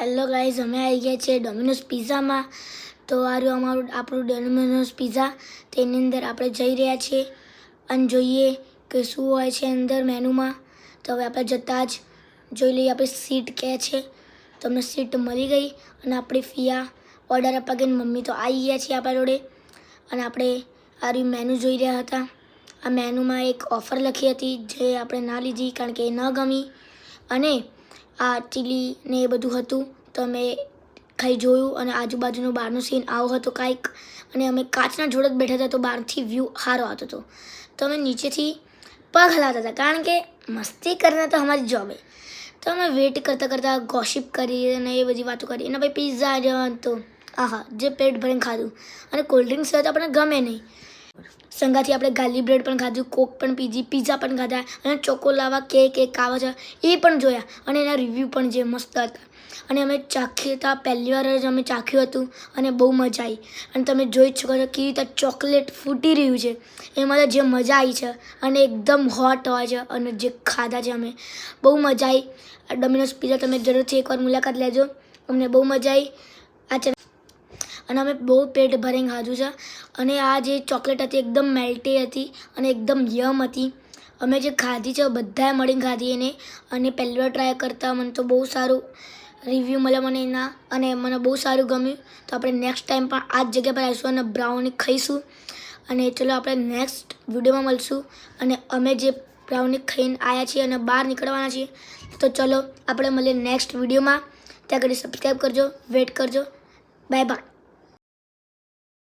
Hello guys, અમે આવી ગયા છે ડોમિનોઝ પિઝામાં. તો આ રહ્યું આપણું ડોમિનોઝ પિઝા. તેની અંદર આપણે જઈ રહ્યા છીએ અને જોઈએ કે શું હોય છે અંદર મેનુમાં. તો હવે આપણે જતાં જ જોઈ લઈએ આપણી સીટ ક્યાં છે. તો અમને સીટ મળી ગઈ અને આપણી ફિયા ઓર્ડર આપવા ગઈ. મમ્મી તો આવી ગયા છે આપણા જોડે અને આપણે આ રહ્યું મેનુ જોઈ રહ્યા હતા. આ મેનુમાં એક ઓફર લખી હતી જે આપણે ના લીધી કારણ કે એ ન ગમી. અને આ ચીલી ને એ બધું હતું તો અમે ખાઈ જોયું અને આજુબાજુનું બહારનું સીન આવો હતો કાંઈક. અને અમે કાચના જોડે જ બેઠા હતા તો બહારથી વ્યૂ સારો આવતો હતો. તો અમે નીચેથી પગ હલાવતા હતા કારણ કે મસ્તી કરना તો અમારી જોબ હે. તો અમે વેટ કરતાં કરતાં ગોશિપ કરી અને એ બધી વાતો કરી અને ભાઈ પિઝા જવાનું તો આહા જે પેટ ભરીને ખાધું. અને કોલ્ડ ડ્રિંક્સ હોય તો આપણને ગમે નહીં. સંગાથી આપણે ગાર્લિક બ્રેડ પણ ખાધું, કોક પણ પીધી, પિઝા પણ ખાધા અને ચોકોલાવા કેક આવે છે એ પણ જોયા અને એના રિવ્યૂ પણ જે મસ્ત હતા. અને અમે ચાખ્યું હતા, પહેલી વાર જ અમે ચાખ્યું હતું અને બહુ મજા આવી. અને તમે જોઈ જ શકો છો કેવી રીતે ચોકલેટ ફૂટી રહ્યું છે. એમાં તો જે મજા આવી છે અને એકદમ હોટ હોય છે અને જે ખાધા છે અમે બહુ મજા આવી. ડોમિનોઝ પિઝા તમે જરૂરથી એકવાર મુલાકાત લેજો, અમને બહુ મજા આવી. આ અને અમે બહુ પેટ ભરીને ખાધું છે. અને આ જે ચોકલેટ હતી એકદમ મેલ્ટી હતી અને એકદમ યમ હતી. અમે જે ખાધી છે બધાએ મળીને ખાધી એને. અને પહેલી વાર ટ્રાય કરતાં મને તો બહુ સારું રિવ્યૂ મળ્યા મને એના અને મને બહુ સારું ગમ્યું. તો આપણે નેક્સ્ટ ટાઈમ પણ આ જ જગ્યા પર આવીશું અને બ્રાઉની ખાઈશું. અને ચલો આપણે નેક્સ્ટ વિડીયોમાં મળશું. અને અમે જે બ્રાઉની ખાઈને આવ્યા છીએ અને બહાર નીકળવાના છીએ. તો ચલો આપણે મળીએ નેક્સ્ટ વિડીયોમાં. ત્યાં આગળ સબસ્ક્રાઈબ કરજો, વેટ કરજો. Bye bye.